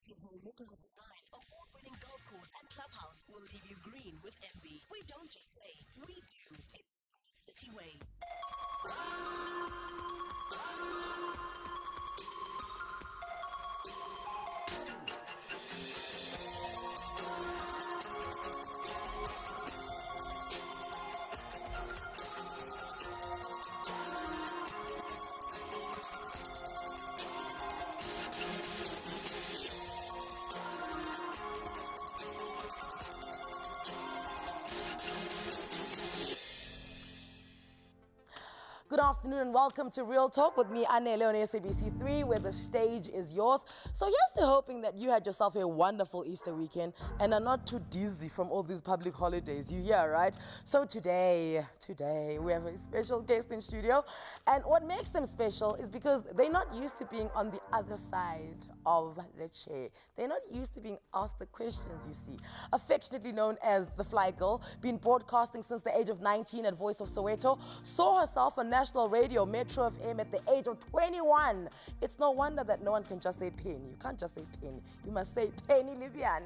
18-hole Nicholas design, award-winning golf course and clubhouse will leave you green with envy. We don't just say, we do. It's City Way. Good afternoon and welcome to Real Talk with me, Anele, on SABC3, where the stage is yours. So here's to hoping that you had yourself a wonderful Easter weekend and are not too dizzy from all these public holidays. You hear, right? So today, we have a special guest in studio. And what makes them special is because they're not used to being on the other side of the chair. They're not used to being asked the questions, you see. Affectionately known as the Fly Girl, been broadcasting since the age of 19 at Voice of Soweto, saw herself on national radio, Metro FM, at the age of 21. It's no wonder that no one can just say Penny. You can't just say Penny. You must say Penny Lebyane.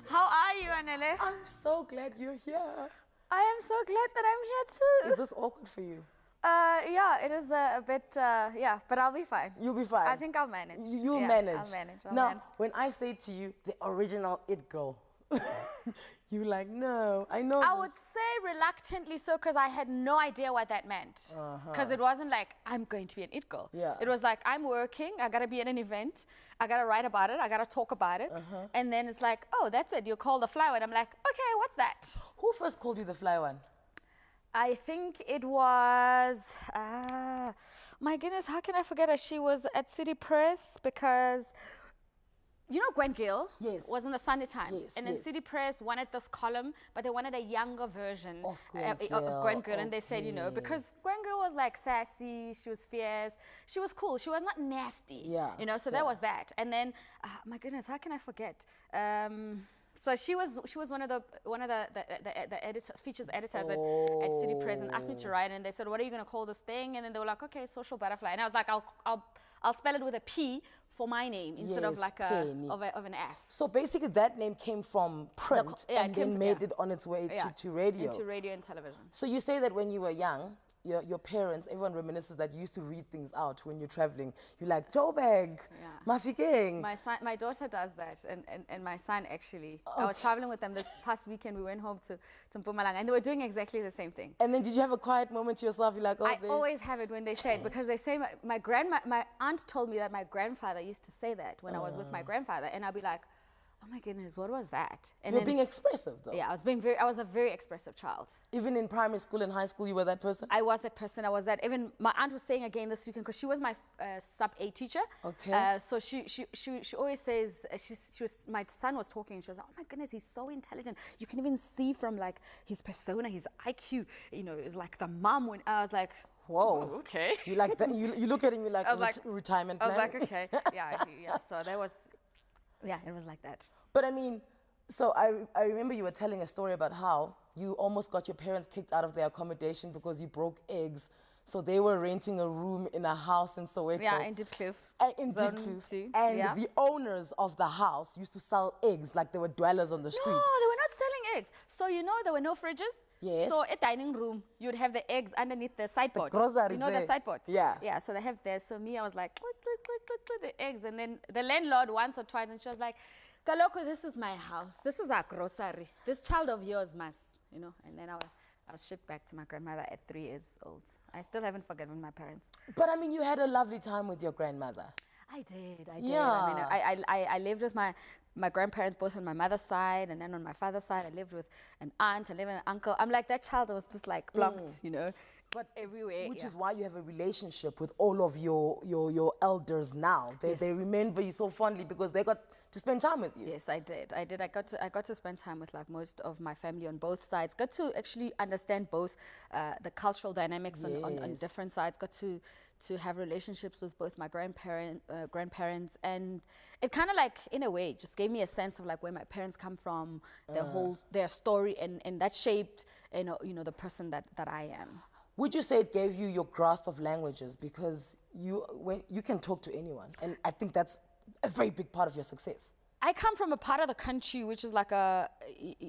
How are you, Anele? I'm so glad you're here. I am so glad that I'm here too. Is this awkward for you? Yeah, it is a bit, yeah, but I'll be fine. You'll be fine. I think I'll manage. You'll yeah, manage. I'll manage. Now, when I say to you, the original It Girl, you like, no, I know. I would say reluctantly so because I had no idea what that meant. Because it wasn't like, I'm going to be an It Girl. Yeah. It was like, I'm working, I gotta be at an event, I gotta write about it, I gotta talk about it. And then it's like, oh, that's it, you're called the Fly One. I'm like, okay, what's that? Who first called you the Fly One? I think it was, my goodness, how can I forget her? She was at City Press because, you know, Gwen Gill Yes. was in the Sunday Times. Yes, and then yes. City Press wanted this column, but they wanted a younger version Of Gwen Gill, of Gwen Gill. And they said, you know, because Gwen Gill was like sassy, she was fierce, she was cool, she was not nasty. Yeah, You know, so that was that. And then, my goodness, how can I forget? So she was one of the editors, features editors at City Press, and asked me to write. And they said, "What are you going to call this thing?" And then they were like, "Okay, social butterfly." And I was like, "I'll spell it with a P for my name instead of Yes, like Penny. of an F." So basically that name came from print yeah, and it came then from- made yeah. it on its way Yeah, to radio. into radio and television. So you say that when you were young, your parents, everyone reminisces that you used to read things out when you're traveling. You're like, Joburg, Yeah. Mafikeng. My daughter does that, and my son actually. I was traveling with them this past weekend. We went home to Mpumalanga, and they were doing exactly the same thing. And then did you have a quiet moment to yourself? You're like, oh, I always have it when they say it because they say my aunt told me that my grandfather used to say that when I was with my grandfather, and I'll be like, oh my goodness, what was that? And You're then, being expressive though. yeah, I was a very expressive child. Even in primary school and high school, you were that person? I was that person. I was that. Even my aunt was saying again this weekend because she was my sub A teacher. Okay. So she always says my son was talking and she was like, oh my goodness, he's so intelligent. You can even see from like his persona, his IQ. You know, it's like the mom. When I was like, Whoa. oh, okay. You like that? You look at him, you're like, I was like, retirement I plan? was like, okay, yeah. So that was, yeah, it was like that. But I mean, so I remember you were telling a story about how you almost got your parents kicked out of their accommodation because you broke eggs. So they were renting a room in a house in Soweto. Yeah, in Diepkloof. In Zone Diepkloof. 2, And yeah. the owners of the house used to sell eggs like they were dwellers on the street. No, they were not selling eggs. So you know there were no fridges. Yes. So at dining room, you'd have the eggs underneath the sideboard. groceries You know there. the sideboard? Yeah. Yeah, so they have there. So me, I was like, click, click, click, click, click, the eggs. And then the landlord once or twice, and she was like, Kaloko, this is my house. This is our grocery. This child of yours must, you know. And then I was shipped back to my grandmother at 3 years old. I still haven't forgotten my parents. But I mean, you had a lovely time with your grandmother. I did. Yeah. I mean, I lived with my grandparents both on my mother's side, and then on my father's side, I lived with an aunt, I lived with an uncle. I'm like that child that was just like blocked, you know, But everywhere. Which yeah. is why you have a relationship with all of your elders now. They remember you so fondly because they got to spend time with you. Yes, I did. I got to spend time with like most of my family on both sides. Got to actually understand both the cultural dynamics on Yes. different sides. Got to have relationships with both my grandparents, and it kind of like in a way just gave me a sense of like where my parents come from, their story, and that shaped you know the person that I am. Would you say it gave you your grasp of languages because you can talk to anyone, and I think that's a very big part of your success. I come from a part of the country which is like a,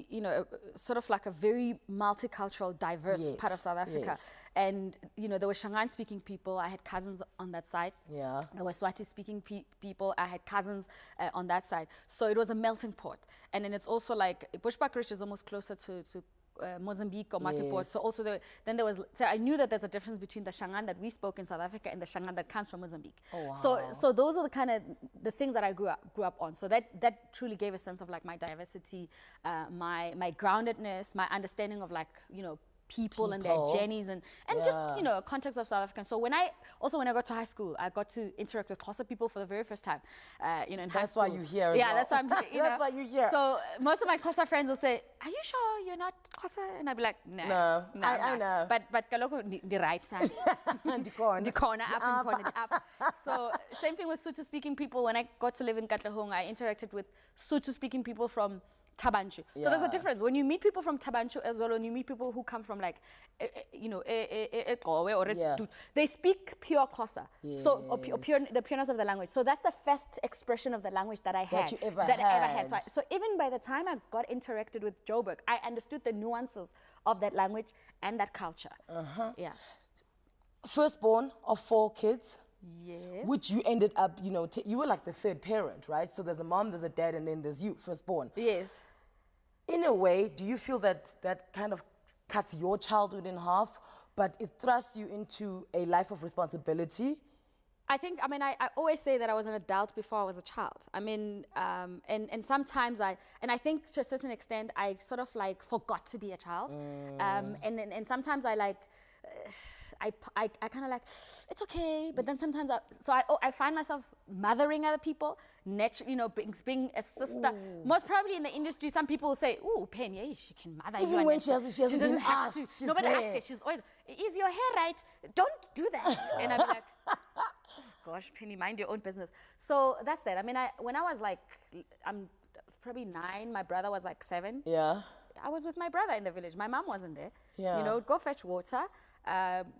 you know, sort of like a very multicultural, diverse part of South Africa. Yes. And, you know, there were Shangaan-speaking people. I had cousins on that side. Yeah. There were Swati-speaking people. I had cousins on that side. So it was a melting pot. And then it's also like, Bushbuckridge is almost closer to Mozambique or Matiport. Yes. So also so I knew that there's a difference between the Shangaan that we spoke in South Africa and the Shangaan that comes from Mozambique. Oh, wow. So those are the kind of the things that I grew up on. So that truly gave a sense of like my diversity, my groundedness, my understanding of like, you know, people and their journeys and just, you know, context of South Africa. So when I got to high school, I got to interact with Xhosa people for the very first time, you know, in high school. That's why you're here. Yeah, that's why I'm here. You That's know? why you're here. So most of my Xhosa friends will say, "Are you sure you're not Xhosa?" And I'd be like, "No, I know. But kaloko the right side, the corner up and corner up." So same thing with Sotho-speaking people. When I got to live in Katlehong, I interacted with Sotho-speaking people from Tabanchu. So there's a difference. When you meet people from Tabanchu as well, when you meet people who come from like, you know, they speak pure Xhosa. So, or pure, the pureness of the language. So that's the first expression of the language that I had. That you ever I ever had. had. So even by the time I got interacted with Joburg, I understood the nuances of that language and that culture. Yeah. Firstborn of 4 kids. Yes. Which you ended up, you know, you were like the third parent, right? So there's a mom, there's a dad, and then there's you, firstborn. Yes. In a way, do you feel that that kind of cuts your childhood in half, but it thrusts you into a life of responsibility? I think, I mean, I always say that I was an adult before I was a child. I mean, and sometimes I think to a certain extent, I sort of like forgot to be a child. And sometimes I like, I kind of like, it's okay, but then sometimes I find myself mothering other people, you know, being a sister. Most probably in the industry, some people will say, "Ooh, Penny, yeah, she can mother you." Even when she hasn't been asked, she's nobody there. asks her. She's always, "Is your hair right? Don't do that." And I'd be like, "Gosh, Penny, mind your own business." So that's that. I mean, when I was like, I'm probably 9, my brother was like 7. Yeah. I was with my brother in the village. My mom wasn't there. Yeah. You know, go fetch water,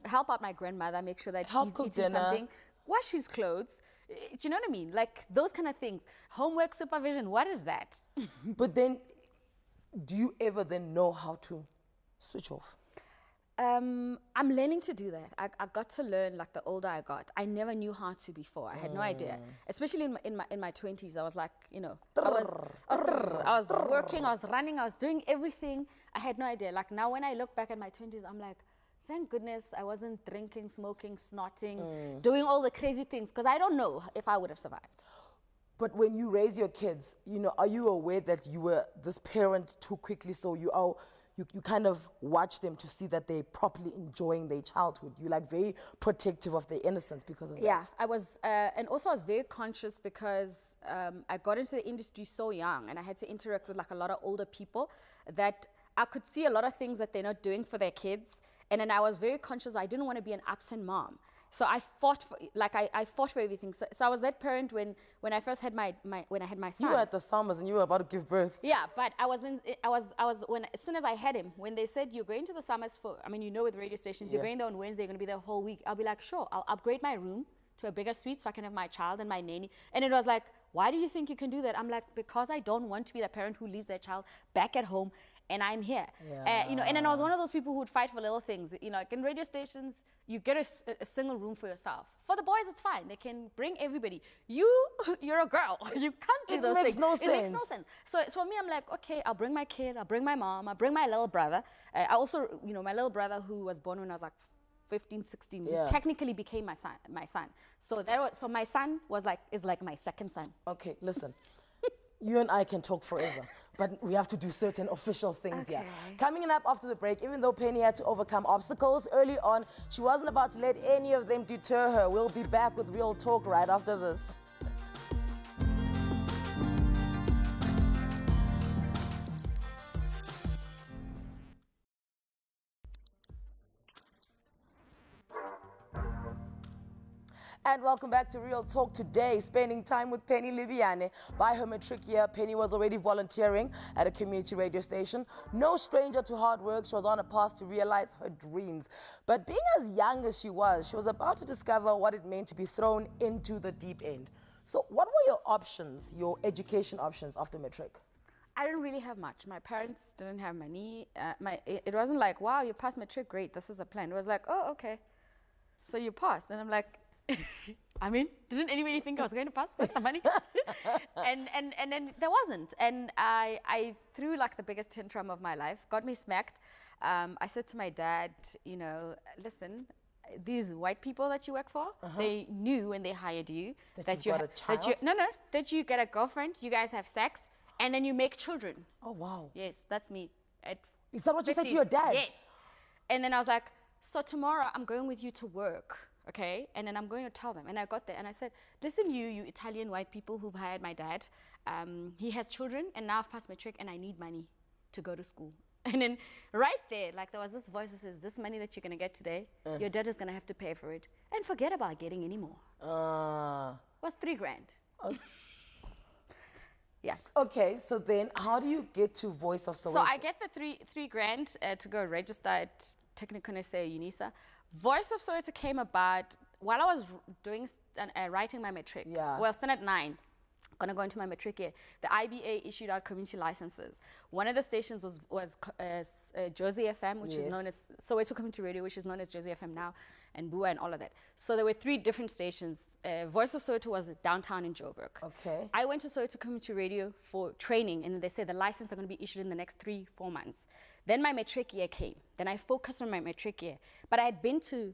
help out my grandmother, make sure that he's cook eating dinner. something, wash his clothes. Do you know what I mean? Like those kind of things. Homework supervision, what is that? But then, do you ever then know how to switch off? I'm learning to do that. I got to learn like the older I got. I never knew how to before. I had no idea. Especially in my 20s, I was like, you know, I was working, I was running, I was doing everything. I had no idea. Like now when I look back at my 20s, I'm like, thank goodness I wasn't drinking, smoking, snorting, doing all the crazy things, because I don't know if I would have survived. But when you raise your kids, you know, are you aware that you were this parent too quickly, so you kind of watch them to see that they're properly enjoying their childhood? You're like very protective of their innocence because of Yeah, that. I was, and also I was very conscious because I got into the industry so young and I had to interact with like a lot of older people that I could see a lot of things that they're not doing for their kids. And then I was very conscious I didn't want to be an absent mom. So I fought for, like I fought for everything. So I was that parent when I first had when I had my son. You were at the summers and you were about to give birth. Yeah, but I was as soon as I had him, when they said you're going to the summers for, I mean, you know, with radio stations, you're going there on Wednesday, you're going to be there a whole week. I'll be like, sure, I'll upgrade my room to a bigger suite so I can have my child and my nanny. And it was like, why do you think you can do that? I'm like, because I don't want to be the parent who leaves their child back at home and I'm here. You know, and then I was one of those people who would fight for little things. You know, like in radio stations, you get a single room for yourself. For the boys, it's fine. They can bring everybody. You're a girl. You can't do those things. No sense. It makes no sense. So for me, I'm like, okay, I'll bring my kid, I'll bring my mom, I'll bring my little brother. I also, you know, my little brother who was born when I was like 15, 16, he technically became my son. So my son is like my second son. Okay, listen. You and I can talk forever, but we have to do certain official things here. Coming up after the break, even though Penny had to overcome obstacles early on, she wasn't about to let any of them deter her. We'll be back with Real Talk right after this. And welcome back to Real Talk today, spending time with Penny Lebyane. By her matric year, Penny was already volunteering at a community radio station. No stranger to hard work, she was on a path to realize her dreams. But being as young as she was about to discover what it meant to be thrown into the deep end. So what were your options, your education options after matric? I didn't really have much. My parents didn't have money. It wasn't like, wow, you passed matric, great, this is a plan. It was like, oh, okay, so you passed. And I'm like, I mean, didn't anybody think I was going to pass? What's the money? and then there wasn't. And I threw like the biggest tantrum of my life, got me smacked. I said to my dad, you know, listen, these white people that you work for, they knew when they hired you that you got a child? that you get a girlfriend, you guys have sex, and then you make children. Oh, wow. Yes, that's me. Is that what you said to your dad? Yes. And then I was like, so tomorrow I'm going with you to work, okay? And then I'm going to tell them. And I got there and I said, listen, you Italian white people who've hired my dad, he has children and now I've passed matric and I need money to go to school. And then right there, like there was this voice that says, this money that you're going to get today, your dad is going to have to pay for it. And forget about getting any more. What's $3,000? Yeah. Okay, so then how do you get to Voice of Soweto? So I get the $3,000 to go register at Technikon SA UNISA. Voice of Soweto came about while I was doing writing my matric. Yeah. Well, Senate 9. Gonna go into my matric year. The IBA issued out community licenses. One of the stations was Josie FM, which is known as Soweto Community Radio, which is known as Josie FM now, and Bua and all of that. So there were 3 different stations. Voice of Soweto was downtown in Joburg. Okay. I went to Soweto Community Radio for training, and they said the license are going to be issued in the next 3-4 months. Then my matric year came. Then I focused on my matric year. But I had been to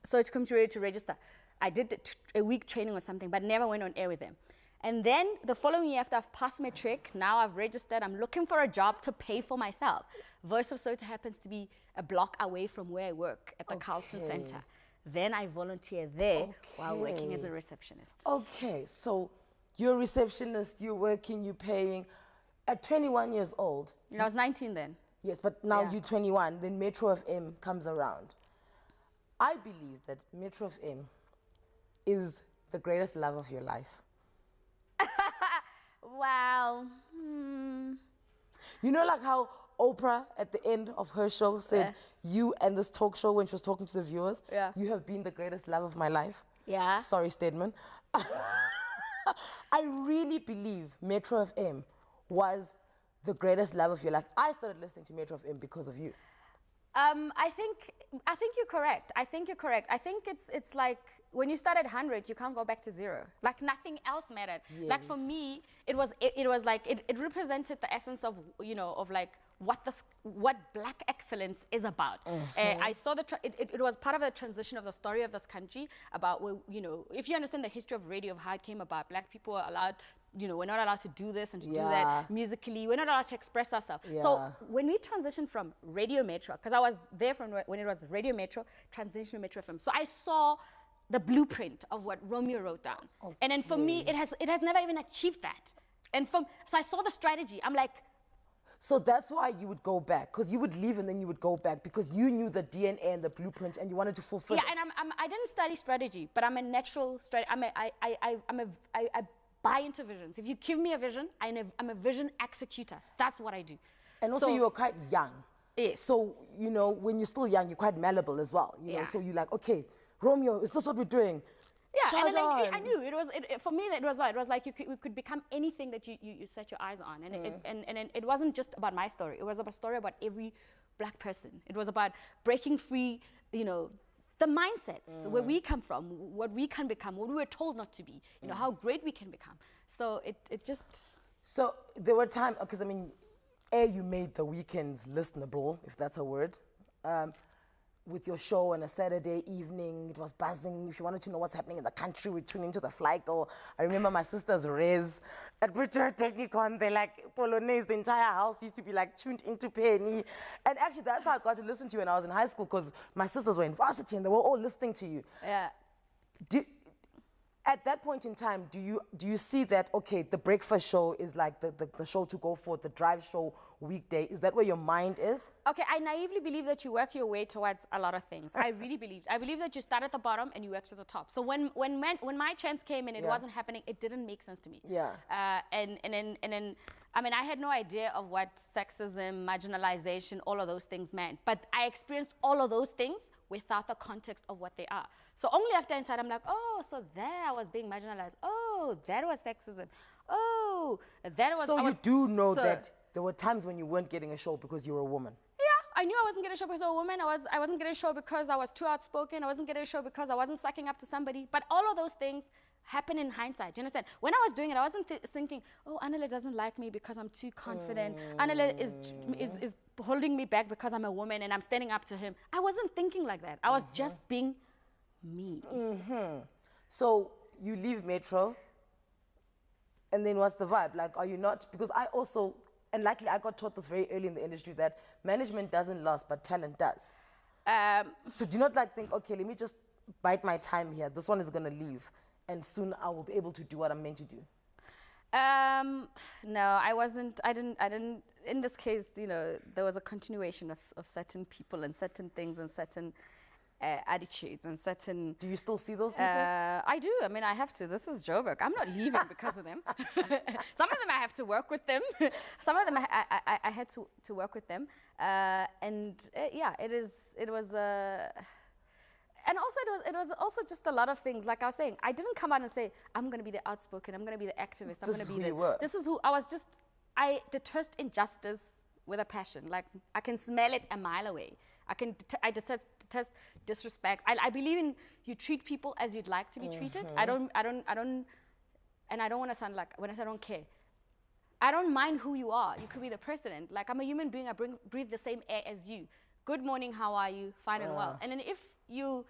Soweto Community Radio to register. I did a week training or something, but never went on air with them. And then the following year, after I've passed matric, now I've registered, I'm looking for a job to pay for myself. Voice of Soweto happens to be a block away from where I work at the Carlton Center. Then I volunteer there while working as a receptionist. Okay, so you're a receptionist, you're working, you're paying. At 21 years old. I was 19 then. Yes, but now you're 21, then Metro FM comes around. I believe that Metro FM is the greatest love of your life. Wow. You know, like how Oprah at the end of her show said, you and this talk show when she was talking to the viewers, you have been the greatest love of my life. Yeah. Sorry, Stedman. I really believe Metro FM was the greatest love of your life. I started listening to Metro FM because of you. I think you're correct. I think it's like when you start at 100, you can't go back to 0. Like nothing else mattered. Yes. Like for me, it was like it represented the essence of, you know, of like what black excellence is about. I saw it was part of the transition of the story of this country about, you know, if you understand the history of radio, of how it came about, black people are allowed, you know, we're not allowed to do this and to do that musically. We're not allowed to express ourselves. So when we transitioned from Radio Metro, because I was there from when it was Radio Metro, transition to Metro FM. So I saw the blueprint of what Romeo wrote down. And then for me, it has never even achieved that. And so I saw the strategy. I'm like, so that's why you would go back, because you would leave and then you would go back because you knew the DNA and the blueprint and you wanted to fulfill it. Yeah, and I didn't study strategy, but I'm a natural I buy into visions. If you give me a vision, I'm a vision executor. That's what I do. And also you were quite young. Yes. So, you know, when you're still young, you're quite malleable as well. You know, so you're like, okay, Romeo, is this what we're doing? Yeah, and then I knew for me it was like you could become anything that you set your eyes on, and it wasn't just about my story. It was a story about every black person. It was about breaking free, you know, the mindsets where we come from, what we can become, what we were told not to be, you know, how great we can become. So it just. So there were times, because I mean, you made the weekends listenable, if that's a word. With your show on a Saturday evening, it was buzzing. If you wanted to know what's happening in the country, we tune into the Fly Girl. I remember my sister's Rez at Pretoria Technikon. They like Polonaise, the entire house used to be like tuned into Penny. And actually, that's how I got to listen to you when I was in high school, because my sisters were in varsity and they were all listening to you. Yeah. At that point in time, do you see that, okay, the breakfast show is like the show to go for, the drive show weekday? Is that where your mind is? Okay, I naively believe that you work your way towards a lot of things. I really believe. I believe that you start at the bottom and you work to the top. So when my chance came and it wasn't happening, it didn't make sense to me. Yeah. And then, I mean, I had no idea of what sexism, marginalization, all of those things meant. But I experienced all of those things without the context of what they are. So only after inside, I'm like, oh, so there I was being marginalized. Oh, oh, that was sexism. Oh, that was. So you do know so- that there were times when you weren't getting a show because you were a woman. Yeah, I knew I wasn't getting a show because I was a woman. I wasn't getting a show because I was too outspoken. I wasn't getting a show because I wasn't sucking up to somebody. But all of those things happen in hindsight. Do you understand? When I was doing it, I wasn't thinking, oh, Anele doesn't like me because I'm too confident. Anele is holding me back because I'm a woman and I'm standing up to him. I wasn't thinking like that. I was just being me. So you leave Metro, and then what's the vibe? Like, are you not? Because I also, and likely I got taught this very early in the industry that management doesn't last, but talent does. So do you not like think, okay, let me just bite my time here. This one is gonna leave, and soon I will be able to do what I'm meant to do. No, I wasn't. I didn't. In this case, you know, there was a continuation of certain people and certain things and certain attitudes and certain. Do you still see those people? I do. I mean, I have to. This is Joburg. I'm not leaving because of them. Some of them I have to work with them. Some of them I had to work with them. And yeah, it was. And also, it was also just a lot of things. Like I was saying, I didn't come out and say, I'm going to be the outspoken, I'm going to be the activist, I'm going to be the... This is who I was. I detest injustice with a passion. Like, I can smell it a mile away. I detest disrespect. I believe in you treat people as you'd like to be treated. I don't, and I don't want to sound like, when I say I don't care, I don't mind who you are. You could be the president. Like, I'm a human being, I breathe the same air as you. Good morning, how are you? Fine and well. And then if you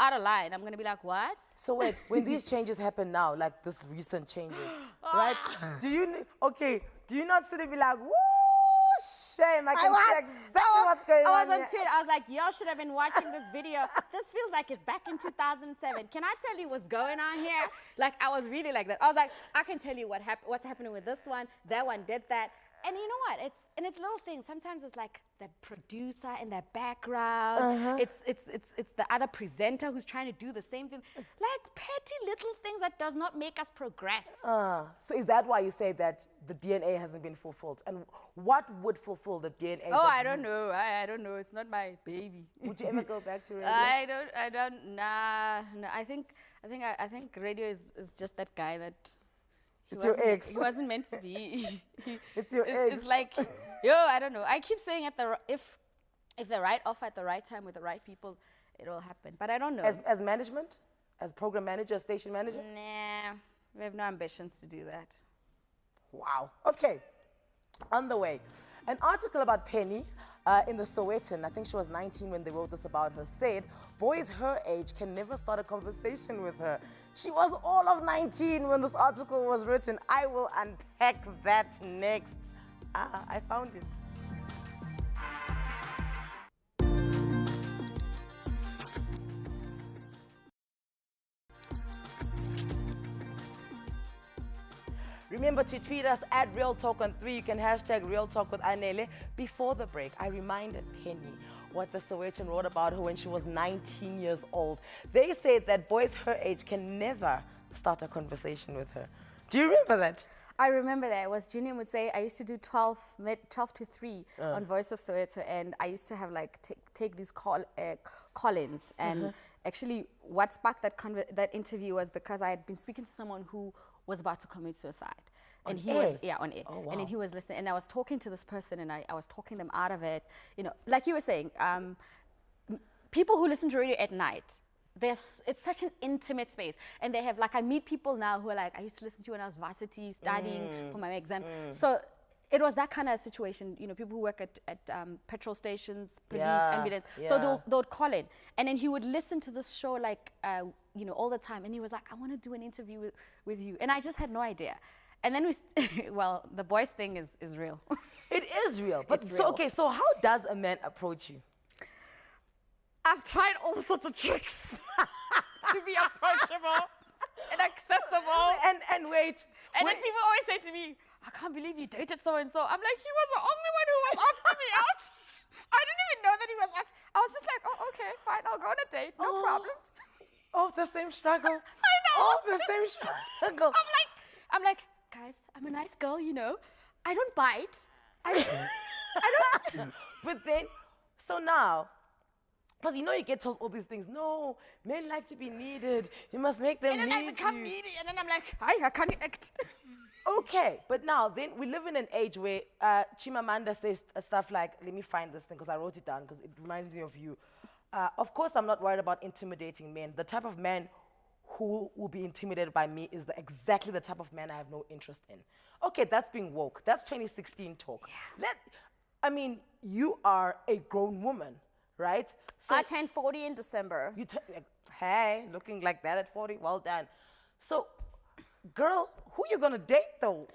out of line, I'm gonna be like, what? So wait, when these changes happen now, like this recent changes, right? Do you not sit and be like, woo, shame, I can see exactly what's going on I was on here. Twitter, I was like, y'all should have been watching this video. This feels like it's back in 2007. Can I tell you what's going on here? Like, I was really like that. I was like, I can tell you what's happening with this one. That one did that. And you know what? It's little things. Sometimes it's like the producer in the background. It's the other presenter who's trying to do the same thing. Like petty little things that does not make us progress. So is that why you say that the DNA hasn't been fulfilled? And what would fulfill the DNA? Oh, I don't know. I don't know. It's not my baby. Would you ever go back to radio? I don't. Nah. I think radio is just that guy that. It's your ex. He wasn't meant to be. It's your ex. It's like, I don't know. I keep saying if the right offer at the right time with the right people, it'll happen. But I don't know. As management? As program manager, station manager? Nah, we have no ambitions to do that. Wow. Okay. On the way. An article about Penny in the Sowetan, I think she was 19 when they wrote this about her, said boys her age can never start a conversation with her. She was all of 19 when this article was written. I will unpack that next. I found it. Remember to tweet us at Real Talk on 3. You can hashtag Real Talk with Anele. Before the break, I reminded Penny what the Sowetan wrote about her when she was 19 years old. They said that boys her age can never start a conversation with her. Do you remember that? I remember that. It was Junior would say, I used to do 12 to 3 on Voice of Soweto, and I used to have like take these call-ins. And actually what sparked that interview was because I had been speaking to someone who was about to commit suicide. And he was on air. Oh, wow. And then he was listening, and I was talking to this person, and I was talking them out of it. You know, like you were saying, people who listen to radio at night, it's such an intimate space, and they have, like, I meet people now who are like, I used to listen to you when I was varsity studying for my exam. So it was that kind of situation, you know, people who work at petrol stations, police, ambulance. So they would call in, and then he would listen to this show, like, you know, all the time. And he was like, I want to do an interview with you. And I just had no idea. And then well, the boys thing is real. It is real. But it's so, real. okay, so how does a man approach you? I've tried all sorts of tricks to be approachable and accessible. And wait. And then people always say to me, I can't believe you dated so-and-so. I'm like, he was the only one who was asking me out. I didn't even know that he was asking. I was just like, oh, okay, fine, I'll go on a date, no problem. Oh, the same struggle. I know. Oh, the same struggle. I'm like, guys, I'm a nice girl, you know. I don't bite. I don't. But then, so now, Because you know you get told all these things. No, men like to be needed. You must make them And then need I become you. needy, and then I'm like, I can't act. Okay, but now then we live in an age where Chimamanda says stuff like, let me find this thing because I wrote it down because it reminds me of you. Of course, I'm not worried about intimidating men. The type of man who will be intimidated by me is exactly the type of man I have no interest in. Okay, that's being woke. That's 2016 talk. Yeah. I mean, you are a grown woman, right? So I turned 40 in December. hey, looking like that at 40, well done. So, girl, who you gonna date though?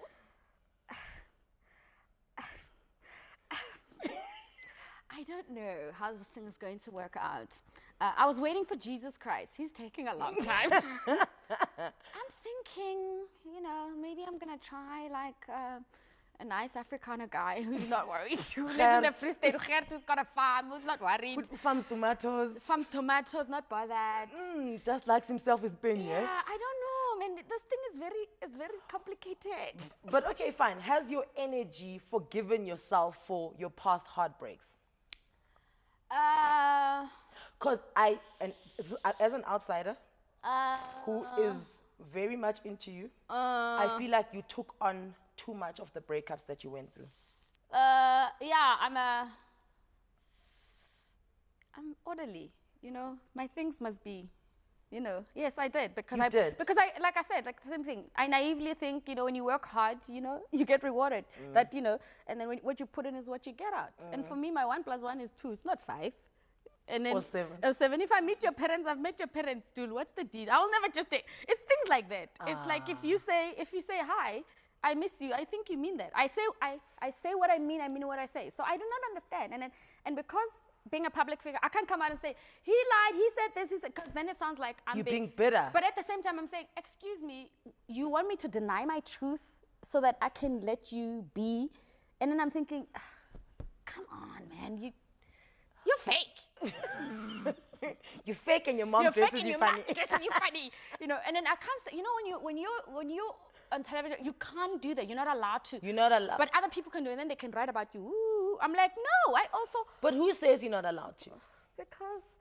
I don't know how this thing is going to work out. I was waiting for Jesus Christ. He's taking a long time. I'm thinking, maybe I'm going to try like a nice Afrikaner guy who's not worried. Who lives in the Free State, who's got a farm, who's not worried. Who farms tomatoes. Farms tomatoes, not bothered. Just likes himself his bin, Yeah, I don't know. Man, this thing is very complicated. But okay, fine. Has your energy forgiven yourself for your past heartbreaks? Because as an outsider who is very much into you, I feel like you took on too much of the breakups that you went through. Yeah, I'm orderly, my things must be, yes, I did because You did. because I, like I said, like the same thing. I naively think, when you work hard, you get rewarded. That, and then what you put in is what you get out. And for me, my 1 + 1 is 2. It's not 5. And then Or 7. 7. If I meet your parents, I've met your parents, dude. What's the deal? I'll never just take. It's things like that. It's like if you say hi, I miss you, I think you mean that. I say what I mean what I say. So I do not understand. And because being a public figure, I can't come out and say, he lied, he said this, because then it sounds like I'm You're being bitter. But at the same time, I'm saying, excuse me, you want me to deny my truth so that I can let you be? And then I'm thinking, come on, man, you're fake. You're fake and your mom dresses you funny. And then I can't say, when you're on television, you can't do that. You're not allowed to. You're not allowed. But other people can do it, and then they can write about you. Ooh. I'm like, no, I also. But who says you're not allowed to? Because,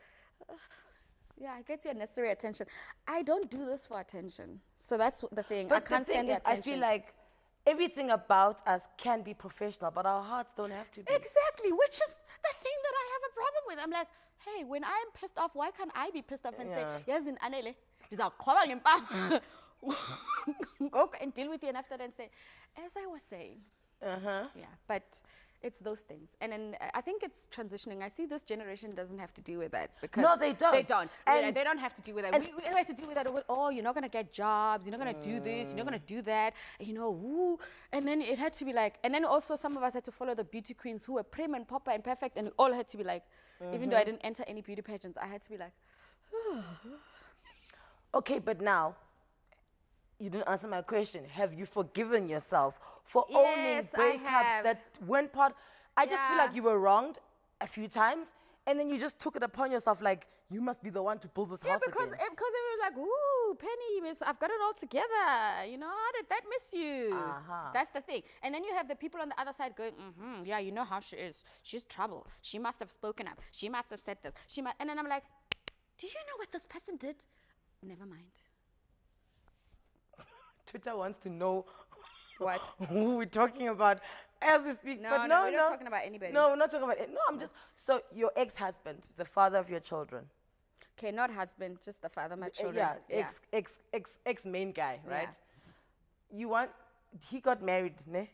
it gets you unnecessary attention. I don't do this for attention. So that's the thing. But I can't the thing stand the is, I attention. feel like everything about us can be professional, but our hearts don't have to be. Exactly, which is the thing that I have a problem with. I'm like, hey, when I'm pissed off, why can't I be pissed off and say, yes, in Anele, go and deal with you, and after that and say, as I was saying. Yeah, but it's those things. And then I think it's transitioning. I see this generation doesn't have to deal with that. Because No, they don't. They don't. And they don't have to deal with that. We have to deal with that. With, you're not going to get jobs. You're not going to do this. You're not going to do that. Woo. And then it had to be like, and then also some of us had to follow the beauty queens who were prim and proper and perfect, and we all had to be like, even though I didn't enter any beauty pageants, I had to be like, Okay, but now, you didn't answer my question. Have you forgiven yourself for owning Yes, I breakups have. that weren't part? I just feel Yeah. like you were wronged a few times, and then you just took it upon yourself like, you must be the one to build this house because again. everyone was like, ooh, Penny, miss, I've got it all together. How did that miss you? That's the thing. And then you have the people on the other side going, yeah, you know how she is. She's trouble. She must have spoken up. She must have said this. And then I'm like, do you know what this person did? Never mind. Twitter wants to know What? who we're talking about as we speak. No, but no, we're not talking about anybody. No, we're not talking about it. No, I'm just, so your ex-husband, the father of your children. Okay, not husband, just the father of my children. Ex main guy, right? He got married, ne?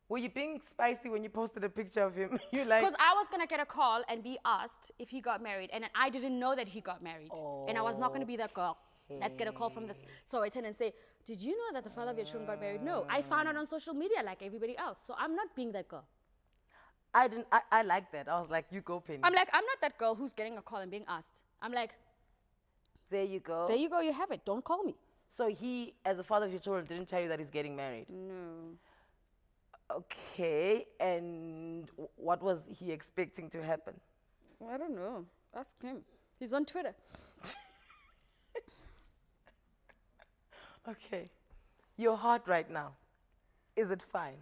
Were you being spicy when you posted a picture of him? You like, Because I was going to get a call and be asked if he got married, and then I didn't know that he got married. And I was not going to be that girl. Let's get a call from this. So I turn and say, did you know that the father of your children got married? No, I found out on social media like everybody else. So I'm not being that girl. I like that. I was like, you go, Penny. I'm like, I'm not that girl who's getting a call and being asked. I'm like, there you go. there you go, you have it. Don't call me. So he, as the father of your children, didn't tell you that he's getting married? No. Okay, and what was he expecting to happen? I don't know. Ask him. He's on Twitter. Okay. Your heart right now, is it fine?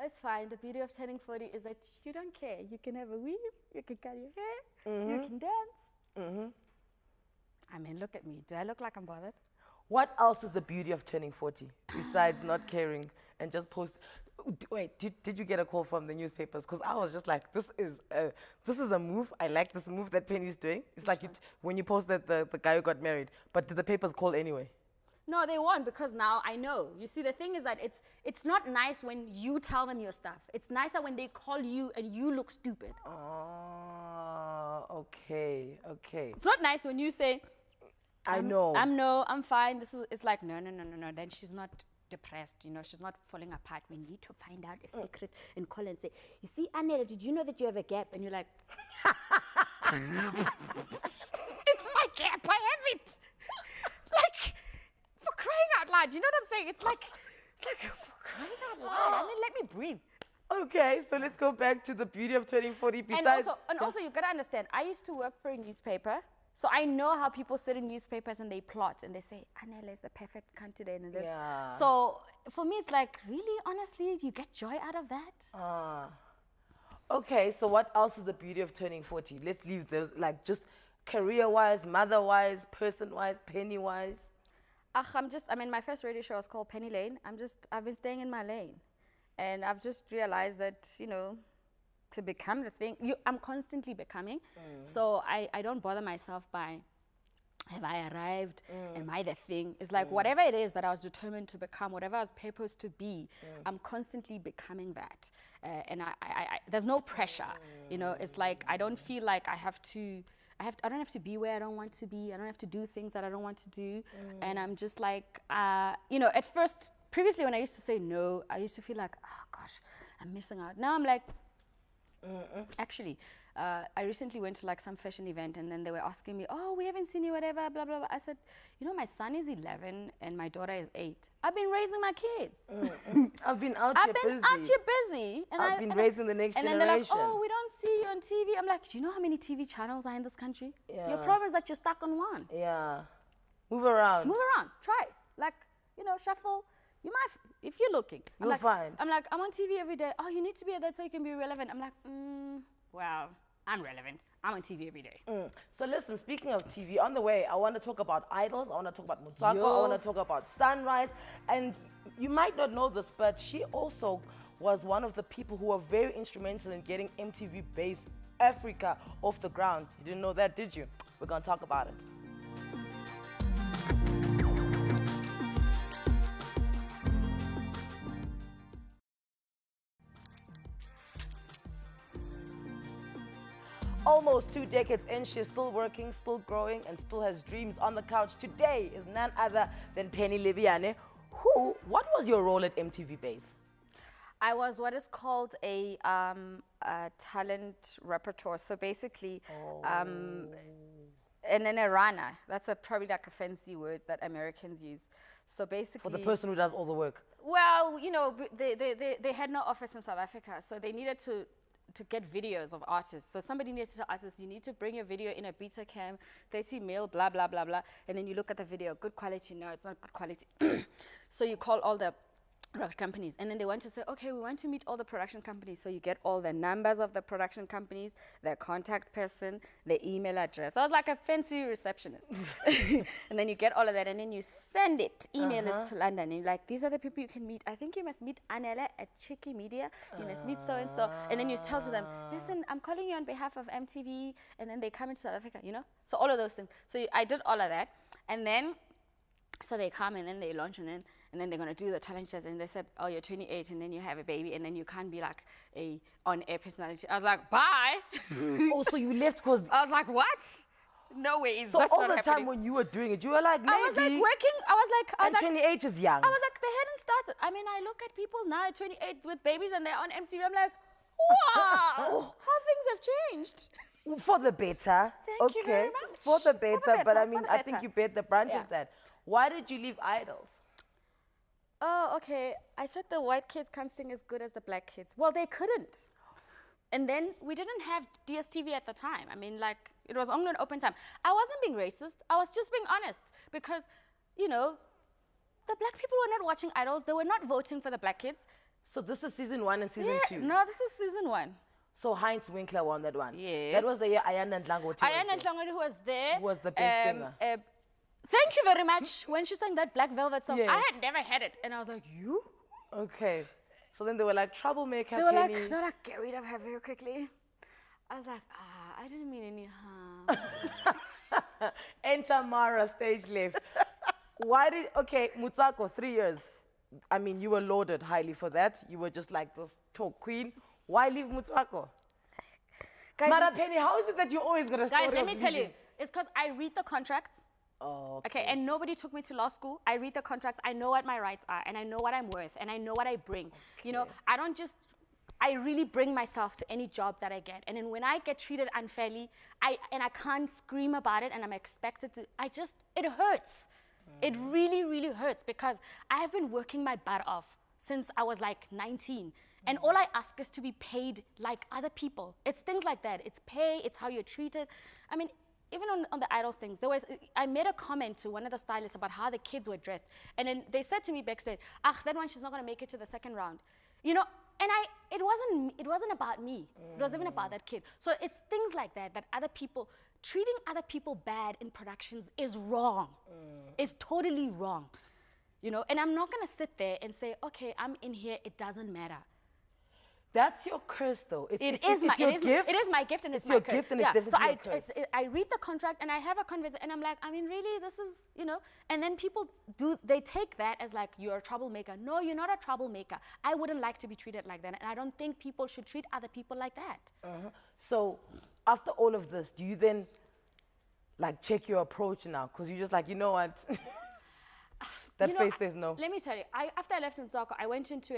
It's fine. The beauty of turning 40 is that you don't care. You can have a wee, you can cut your hair, you can dance. I mean, look at me. Do I look like I'm bothered? What else is the beauty of turning 40 besides not caring and just post? Wait, did you get a call from the newspapers? Because I was just like, this is a move. I like this move that Penny's doing. It's like when you posted the guy who got married. But did the papers call anyway? No, they won't, because now I know. You see, the thing is that it's not nice when you tell them your stuff. It's nicer when they call you and you look stupid. Oh, okay. It's not nice when you say, I'm fine. It's like, no. Then she's not depressed, she's not falling apart. We need to find out a secret and call and say, you see, Anele, did you know that you have a gap? And you're like, it's my gap, I have it. Like, for crying out loud, you know what I'm saying? It's like for crying out loud. I mean, let me breathe. Okay, so let's go back to the beauty of turning 40 besides... And also, you gotta understand, I used to work for a newspaper, so I know how people sit in newspapers and they plot and they say, Anele is the perfect candidate and this. Yeah. So for me, it's like, really, honestly, you get joy out of that? Okay, so what else is the beauty of turning 40? Let's leave those, like, just career-wise, mother-wise, person-wise, penny-wise. My first radio show was called Penny Lane. I've been staying in my lane. And I've just realized that, to become the thing, I'm constantly becoming. So I don't bother myself by, have I arrived? Am I the thing? It's like whatever it is that I was determined to become, whatever I was purposed to be, I'm constantly becoming that. And I there's no pressure. It's like I don't feel like I don't have to be where I don't want to be. I don't have to do things that I don't want to do. And I'm just like, at first, previously when I used to say no, I used to feel like, oh gosh, I'm missing out. Now I'm like, actually, I recently went to like some fashion event and then they were asking me, oh, we haven't seen you, whatever, blah, blah, blah. I said, my son is 11 and my daughter is 8. I've been raising my kids. I've been out here busy. And I've been raising the next generation. And then they're like, oh, we don't see you on TV. I'm like, do you know how many TV channels are in this country? Yeah. Your problem is that you're stuck on one. Yeah. Move around. Try. Like, shuffle. You might, if you're looking. You'll find. I'm like, I'm on TV every day. Oh, you need to be there so you can be relevant. I'm like, well, I'm relevant. I'm on TV every day. So listen, speaking of TV, on the way, I want to talk about Idols. I want to talk about Motswako. I want to talk about Sunrise. And you might not know this, but she also was one of the people who were very instrumental in getting MTV-based Africa off the ground. You didn't know that, did you? We're going to talk about it. Almost 2 decades in, she's still working, still growing, and still has dreams. On the couch today is none other than Penny Lebyane. What was your role at MTV Base? I was what is called a talent repertoire. So basically, and then a runner. That's probably like a fancy word that Americans use. So basically, for the person who does all the work. Well, they had no office in South Africa, so they needed to get videos of artists. So somebody needs to tell artists, you need to bring your video in a beta cam, 30 mil, blah, blah, blah, blah. And then you look at the video, good quality, no, it's not good quality. So you call all the record companies. And then they want to say, okay, we want to meet all the production companies. So you get all the numbers of the production companies, their contact person, their email address. So I was like a fancy receptionist. And then you get all of that and then you send it, email it to London. And you're like, these are the people you can meet. I think you must meet Anele at Cheeky Media. You must meet so-and-so. And then you tell to them, listen, I'm calling you on behalf of MTV. And then they come into South Africa, So all of those things. So I did all of that. And then, so they come and then they launch and then they're going to do the talent shows, and they said, oh, you're 28, and then you have a baby, and then you can't be like a on-air personality. I was like, bye. Oh, so you left because... I was like, what? No way. So all the time when you were doing it, you were like, maybe... I was like working. I was like 28 is young. I was like, they hadn't started. I mean, I look at people now at 28 with babies, and they're on MTV. I'm like, wow, how things have changed. For the better. Thank you very much. For the better, but I mean, I think you bet the branch of that. Why did you leave Idols? Oh, okay. I said the white kids can't sing as good as the black kids. Well, they couldn't. And then we didn't have DSTV at the time. I mean, like, it was only an open time. I wasn't being racist. I was just being honest because, the black people were not watching Idols. They were not voting for the black kids. So this is season 1 and season 2? No, this is season 1. So Heinz Winkler won that one. Yes. That was the year Ayanda Ndlangothi Ayanda Ndlangothi, who was there, was the best singer. Thank you very much. When she sang that Black Velvet song, Yes. I had never had it, and I was like, you? Okay. So then they were like, troublemaker, They were Penny. like, they're like, get rid of her very quickly. I was like, I didn't mean any harm. Enter Mara, stage left. Why did, okay, Motswako, 3 years. I mean, you were lauded highly for that. You were just like this talk queen. Why leave Motswako? Guys, Mara Penny, how is it that you always got a story guys, let of me tell you, leaving? it's because I read the contracts. Oh, Okay, and nobody took me to law school. I read the contracts. I know what my rights are, and I know what I'm worth, and I know what I bring. You know, I don't just, I really bring myself to any job that I get. And then when I get treated unfairly, I can't scream about it, and I'm expected to, it hurts. It really, really hurts, because I have been working my butt off since I was like 19. And all I ask is to be paid like other people. It's things like that. It's pay, it's how you're treated. I mean, even on the Idols things, I made a comment to one of the stylists about how the kids were dressed. And then they said to me backstage, that one, she's not gonna make it to the second round. You know, and it wasn't about me. It wasn't even about that kid. So it's things like that, that other people, treating other people bad in productions is wrong. It's totally wrong. You know, and I'm not gonna sit there and say, okay, I'm in here, it doesn't matter. That's your curse, though. It's It your gift. It is my gift, and it's my your curse. gift, and it's definitely your curse. I read the contract, and I have a conversation, and I'm like, I mean, really, this is, you know, and then people they take that as like, you're a troublemaker. No, you're not a troublemaker. I wouldn't like to be treated like that, and I don't think people should treat other people like that. So after all of this, do you then like check your approach now? Because you're just like, you know what? That You know, face says no. Let me tell you, after I left Motswako, I went into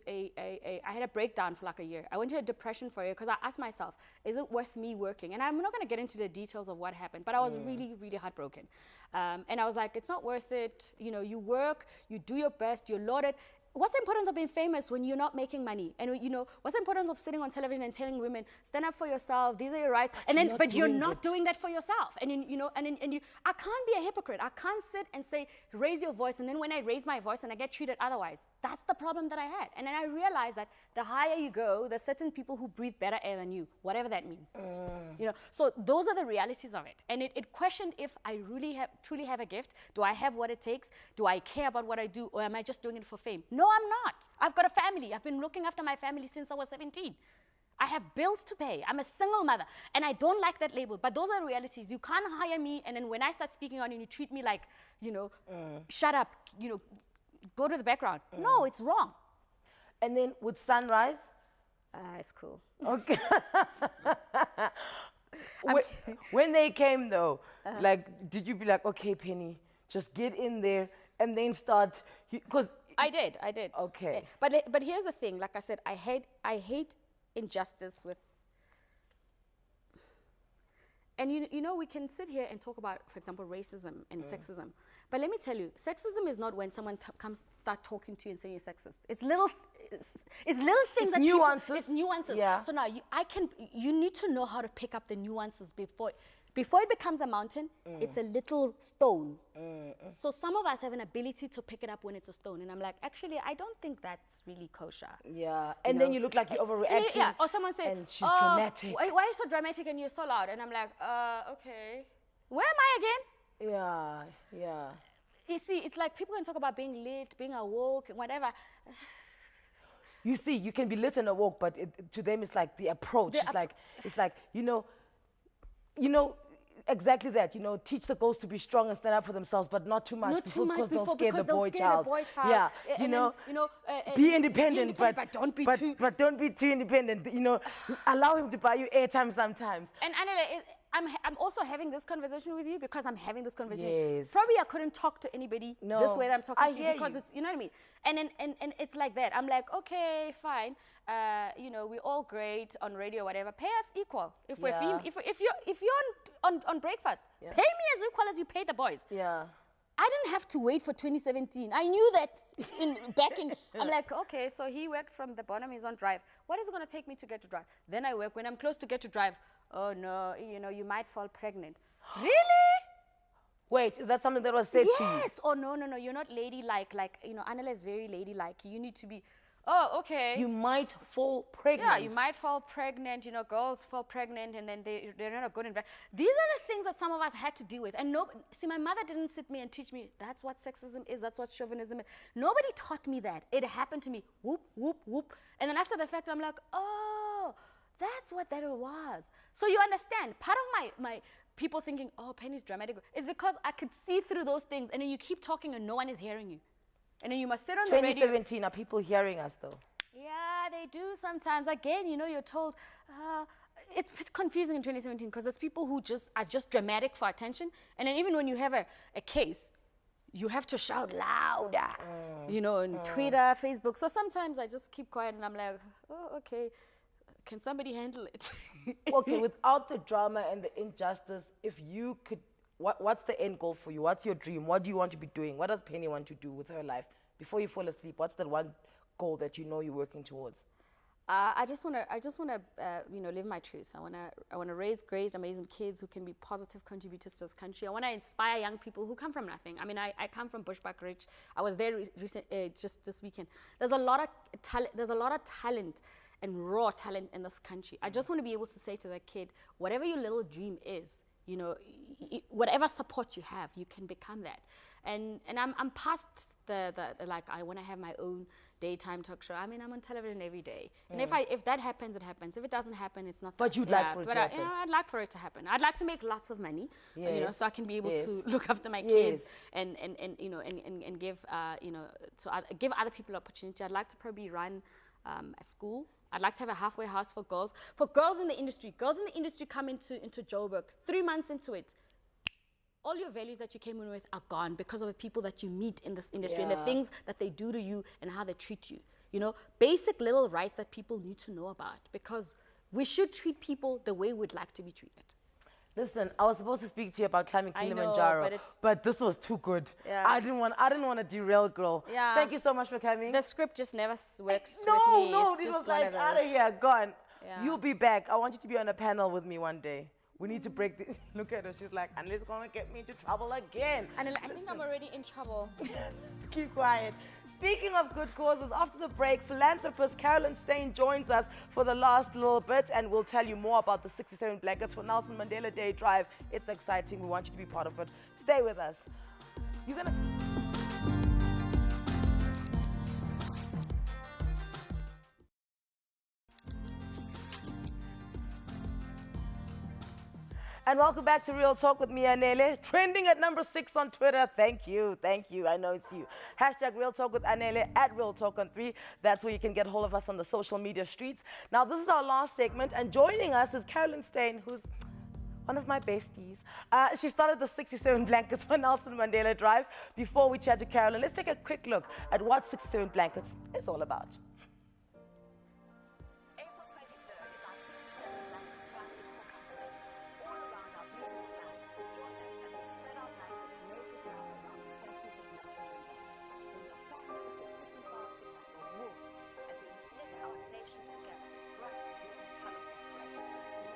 I had a breakdown for like a year. I went into a depression for a year, because I asked myself, is it worth me working? And I'm not going to get into the details of what happened, but I was really, really heartbroken. And I was like, it's not worth it. You know, you work, you do your best, you're lauded. What's the importance of being famous when you're not making money? And you know, what's the importance of sitting on television and telling women, stand up for yourself, these are your rights, but you're not doing that for yourself. And then, you know, and you, I can't be a hypocrite. I can't sit and say, raise your voice, and then when I raise my voice and I get treated otherwise. That's the problem that I had. And then I realized that the higher you go, there's certain people who breathe better air than you, whatever that means. You know, so those are the realities of it. And it questioned if I really truly have a gift. Do I have what it takes? Do I care about what I do, or am I just doing it for fame? No, I'm not. I've got a family. I've been looking after my family since I was 17. I have bills to pay. I'm a single mother, and I don't like that label. But those are the realities. You can't hire me, and then when I start speaking on, and you treat me like, you know, shut up, you know, go to the background. No, it's wrong. And then with Sunrise? It's cool. Okay. When they came, though, like, did you be like, okay, Penny, just get in there and then start, because I did. Okay. But here's the thing. Like I said, I hate injustice with. And you know, we can sit here and talk about, for example, racism and sexism. But let me tell you, sexism is not when someone comes start talking to you and saying you're sexist. It's little things. It's nuances. It's nuances. Yeah. So now you need to know how to pick up the nuances before it becomes a mountain. It's a little stone. So some of us have an ability to pick it up when it's a stone. And I'm like, actually, I don't think that's really kosher. Yeah. And then you look like you're overreacting. Yeah. Or someone says, and she's dramatic. Why are you so dramatic and you're so loud? And I'm like, okay. Where am I again? Yeah. You see, it's like people can talk about being lit, being awoke, whatever. You see, you can be lit and awoke, but to them it's like the approach. It's like, you know, exactly that. You know, teach the girls to be strong and stand up for themselves, but not too much. Not too much because because they'll they'll scare the boy child. Yeah, And then, be independent, but don't be too independent. You know, allow him to buy you airtime sometimes. And Anele, I'm also having this conversation with you because I'm having this conversation. Yes. Probably I couldn't talk to anybody this way that I'm talking to you because it's, you know what I mean? And it's like that. I'm like, okay, fine. You know, we're all great on radio, whatever. Pay us equal. If you're on breakfast, pay me as equal as you pay the boys. Yeah. I didn't have to wait for 2017. I knew that back in, I'm like, okay, so he worked from the bottom, he's on drive. What is it going to take me to get to drive? Then I work. When I'm close to get to drive, oh no, you know, you might fall pregnant. Really? Wait, is that something that was said to you? Yes. Oh, no, you're not ladylike. Like, you know, Anele is very ladylike. You need to be, oh, okay. You might fall pregnant. Yeah, you might fall pregnant, you know, girls fall pregnant and then they're not a good investment. These are the things that some of us had to deal with. And see, my mother didn't sit me and teach me that's what sexism is, that's what chauvinism is. Nobody taught me that. It happened to me, whoop, whoop, whoop. And then after the fact, I'm like, oh, that's what that was. So you understand, part of my people thinking, oh, Penny's dramatic, is because I could see through those things and then you keep talking and no one is hearing you. And then you must sit on the radio. 2017, are people hearing us though? Yeah, they do sometimes. Again, you know, you're told, it's a bit confusing in 2017 because there's people who are just dramatic for attention. And then even when you have a case, you have to shout louder, you know, on Twitter, Facebook. So sometimes I just keep quiet and I'm like, oh, okay, can somebody handle it? Okay, without the drama and the injustice, if you could, what's the end goal for you? What's your dream? What do you want to be doing? What does Penny want to do with her life? Before you fall asleep, what's that one goal that you know you're working towards? I just want to, you know, live my truth. I want to raise great, amazing kids who can be positive contributors to this country. I want to inspire young people who come from nothing. I mean, I come from Bushbuck Ridge. I was there just this weekend. There's a lot of talent and raw talent in this country. I just want to be able to say to that kid, whatever your little dream is, you know, whatever support you have, you can become that. And I'm past the like, I want to have my own daytime talk show. I mean, I'm on television every day. And if that happens, it happens. If it doesn't happen, it's not. But you'd like for it to happen. You know, I'd like for it to happen. I'd like to make lots of money, yes. You know, so I can be able yes. to look after my yes. kids and you know, and give, you know, give other people opportunity. I'd like to probably run a school. I'd like to have a halfway house for girls in the industry. Girls in the industry come into Joburg 3 months into it. All your values that you came in with are gone because of the people that you meet in this industry and the things that they do to you and how they treat you. You know, basic little rights that people need to know about, because we should treat people the way we'd like to be treated. Listen, I was supposed to speak to you about climbing Kilimanjaro, I know, but this was too good. Yeah. I didn't want to derail, girl. Yeah. Thank you so much for coming. The script just never works no, with me. No, it's it just was like, out of those. here, gone. Yeah. You'll be back. I want you to be on a panel with me one day. We need to break the... Look at her. She's like, Anele's going to get me into trouble again. And I think I'm already in trouble. Keep quiet. Speaking of good causes, after the break, philanthropist Carolyn Steyn joins us for the last little bit, and we'll tell you more about the 67 blankets for Nelson Mandela Day Drive. It's exciting. We want you to be part of it. Stay with us. You're going to... And welcome back to Real Talk with me, Anele. Trending at number 6 on Twitter. Thank you. I know it's you. Hashtag Real Talk with Anele at Real Talk on 3. That's where you can get hold of us on the social media streets. Now, this is our last segment, and joining us is Carolyn Steyn, who's one of my besties. She started the 67 blankets for Nelson Mandela Drive. Before we chat to Carolyn, let's take a quick look at what 67 blankets is all about. April 23rd is our 67 blankets family cook-out day. All around our beautiful land, join us as we spread our blankets made with love around the statues of Nelson Mandela. Bring your family with your cooking baskets and your wool as we knit our nation together, bright blue and colorful thread.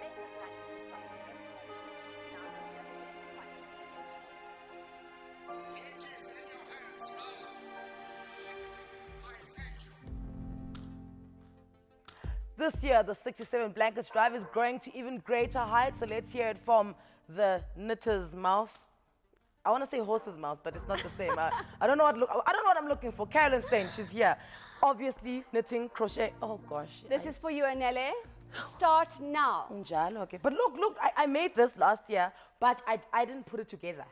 Make a blanket with some of the best qualities. Now Mandela Day fight against it. This year, the 67 Blankets Drive is growing to even greater heights. So let's hear it from the knitter's mouth. I want to say horse's mouth, but it's not the same. I don't know what I'm looking for. Carolyn Steyn, she's here. Obviously, knitting, crochet. Oh gosh. This is for you, Anele. Start now. Unjalo, okay. But look, I made this last year, but I didn't put it together.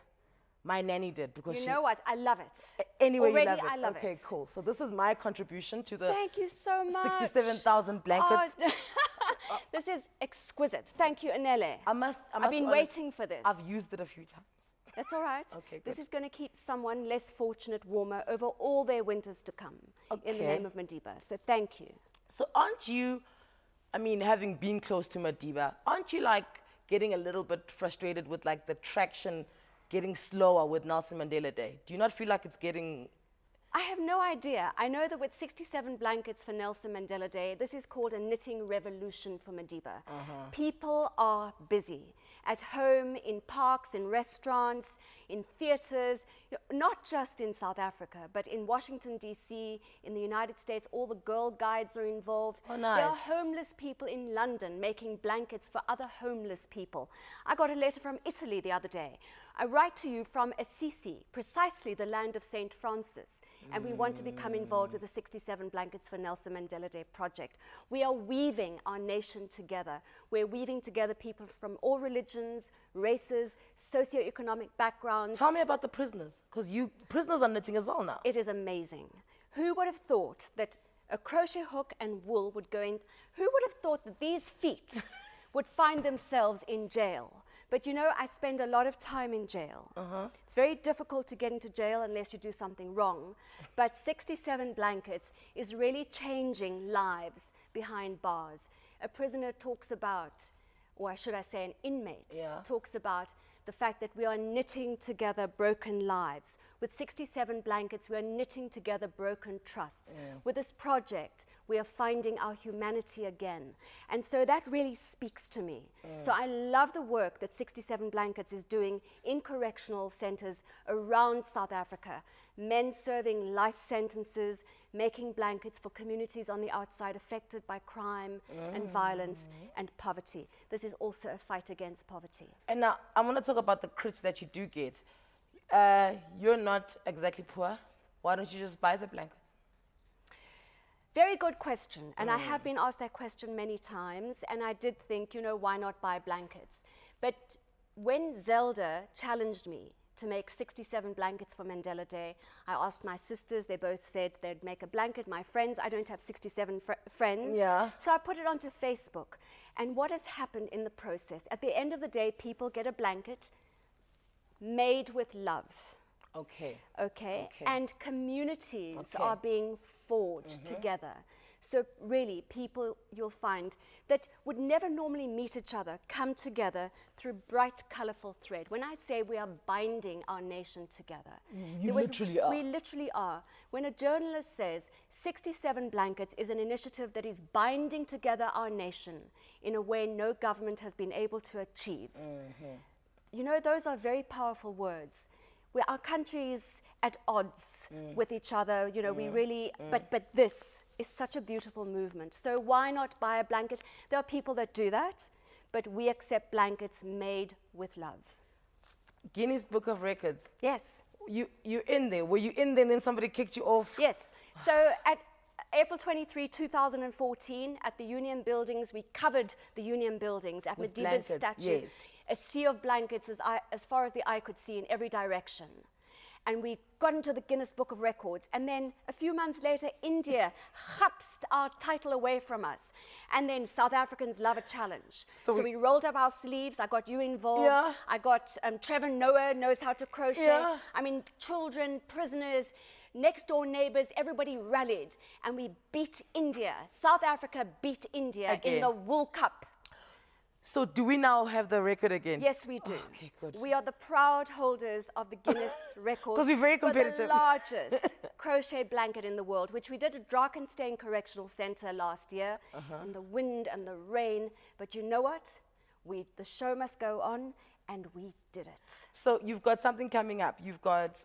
My nanny did because You she... know what? I love it. Anyway, Already, you love it. I love okay, it. cool. So this is my contribution to the Thank you so much. 67,000 blankets. Oh, this is exquisite. Thank you, Anele. I've been waiting for this. I've used it a few times. That's all right. Okay, This good. is going to keep someone less fortunate warmer over all their winters to come in the Okay. name of Madiba. So thank you. So aren't you, I mean, having been close to Madiba, aren't you like getting a little bit frustrated with like the traction getting slower with Nelson Mandela Day? Do you not feel like it's getting I have no idea. I know that with 67 blankets for Nelson Mandela Day, this is called a knitting revolution for Madiba. People are busy at home, in parks, in restaurants, in theaters, not just in South Africa, but in Washington, D.C., in the United States. All the Girl Guides are involved. Oh, nice. There are homeless people in London making blankets for other homeless people. I got a letter from Italy the other day. I write to you from Assisi, precisely the land of St. Francis, and we want to become involved with the 67 Blankets for Nelson Mandela Day project. We are weaving our nation together. We're weaving together people from all religions, races, socioeconomic backgrounds. Tell me about the prisoners, because prisoners are knitting as well now. It is amazing. Who would have thought that a crochet hook and wool would go in? Who would have thought that these feet would find themselves in jail? But you know, I spend a lot of time in jail. It's very difficult to get into jail unless you do something wrong. But 67 Blankets is really changing lives behind bars. A prisoner talks about, or should I say an inmate, talks about the fact that we are knitting together broken lives. With 67 Blankets, we are knitting together broken trusts. With this project, we are finding our humanity again. And so that really speaks to me. So I love the work that 67 Blankets is doing in correctional centers around South Africa. Men serving life sentences, making blankets for communities on the outside affected by crime and violence and poverty. This is also a fight against poverty. And now, I want to talk about the crits that you do get. You're not exactly poor. Why don't you just buy the blankets? Very good question. And I have been asked that question many times. And I did think, you know, why not buy blankets? But when Zelda challenged me to make 67 blankets for Mandela Day, I asked my sisters, they both said they'd make a blanket. My friends, I don't have 67 friends. So I put it onto Facebook. And what has happened in the process? At the end of the day, people get a blanket made with love. Okay. And communities are being forged together. So really, people you'll find that would never normally meet each other come together through bright, colorful thread. When I say we are binding our nation together, you literally are. We literally are. When a journalist says 67 Blankets is an initiative that is binding together our nation in a way no government has been able to achieve, you know, those are very powerful words. Where our country is at odds with each other, you know, we really, but this is such a beautiful movement. So why not buy a blanket? There are people that do that, but we accept blankets made with love. Guinness Book of Records. Yes. You're in there. Were you in there and then somebody kicked you off? Yes. So at April 23, 2014, at the Union Buildings, we covered the Union Buildings at With Madiba's blankets, statue. yes. A sea of blankets as far as the eye could see in every direction. And we got into the Guinness Book of Records. And then a few months later, India hupsed our title away from us. And then South Africans love a challenge. So we rolled up our sleeves. I got you involved. I got Trevor Noah knows how to crochet. I mean, children, prisoners, next door neighbors, everybody rallied. And we beat India. South Africa beat India in the Wool Cup. So do we now have the record again? Yes, we do. Okay, good. We are the proud holders of the Guinness record. Because we're very competitive. For the largest crochet blanket in the world, which we did at Drakensberg Correctional Center last year, in the wind and the rain. But you know what? The show must go on, and we did it. So you've got something coming up. You've got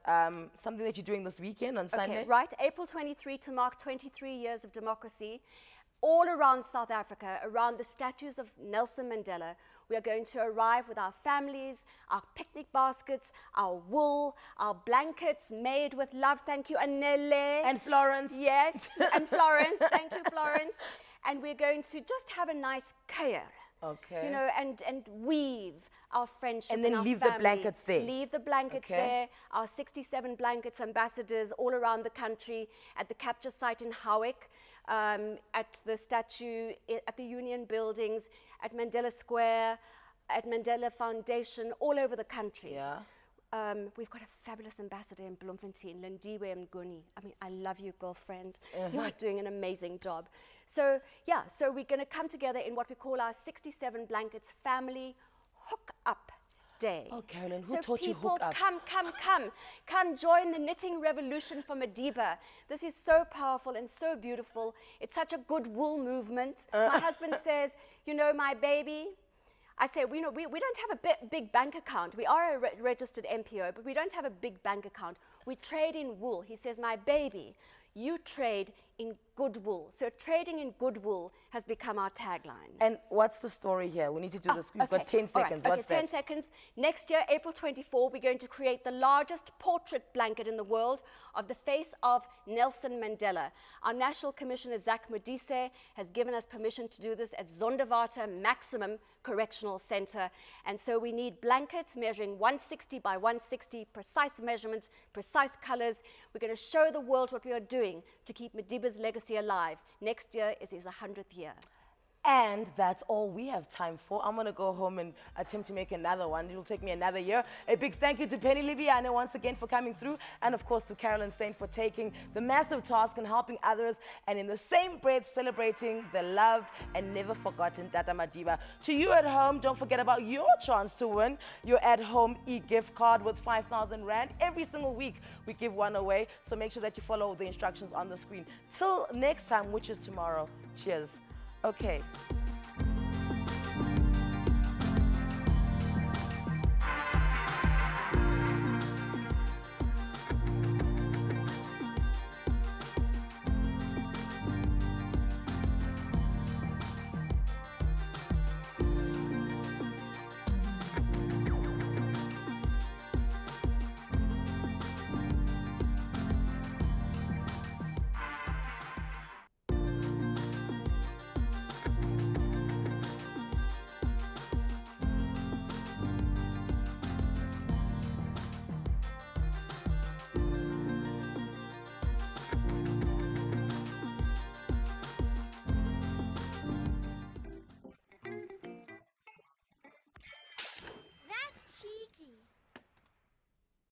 something that you're doing this weekend on Sunday. Okay, right. April 23 to mark 23 years of democracy. All around South Africa, around the statues of Nelson Mandela, we are going to arrive with our families, our picnic baskets, our wool, our blankets made with love. Thank you, Anele. And Florence. Yes, and Florence. Thank you, Florence. And we're going to just have a nice kuier. Okay. You know, and weave our friendship and then our leave family. the blankets there. Leave the blankets there. Our 67 Blankets ambassadors all around the country at the capture site in Howick. At the statue, at the Union Buildings, at Mandela Square, at Mandela Foundation, all over the country. We've got a fabulous ambassador in Bloemfontein, Lindiwe Mguni. I mean, I love you, girlfriend. You are doing an amazing job. So, so we're going to come together in what we call our 67 Blankets family hook up day. Oh, Carolyn, who so taught you people, hook up? come join the knitting revolution for Madiba. This is so powerful and so beautiful. It's such a good wool movement. My husband says, you know, my baby, I say, you know, we don't have a big bank account. We are a registered MPO, but we don't have a big bank account. We trade in wool. He says, my baby, you trade in good wool. So trading in good wool has become our tagline. And what's the story here? We need to do this. We've got 10 All right. seconds. Okay, What's 10 that? seconds. Next year, April 24, we're going to create the largest portrait blanket in the world of the face of Nelson Mandela. Our National Commissioner, Zach Modise, has given us permission to do this at Zonderwater Maximum Correctional Center. And so we need blankets measuring 160 by 160, precise measurements, precise colors. We're going to show the world what we are doing to keep Madiba's legacy alive. Next year is his 100th year. And that's all we have time for. I'm going to go home and attempt to make another one. It'll take me another year. A big thank you to Penny Lebyane once again for coming through. And of course to Carolyn Steyn for taking the massive task and helping others. And in the same breath, celebrating the loved and never forgotten Tata Madiba. To you at home, don't forget about your chance to win your at-home e-gift card with 5,000 Rand. Every single week, we give one away. So make sure that you follow the instructions on the screen. Till next time, which is tomorrow. Cheers. Okay.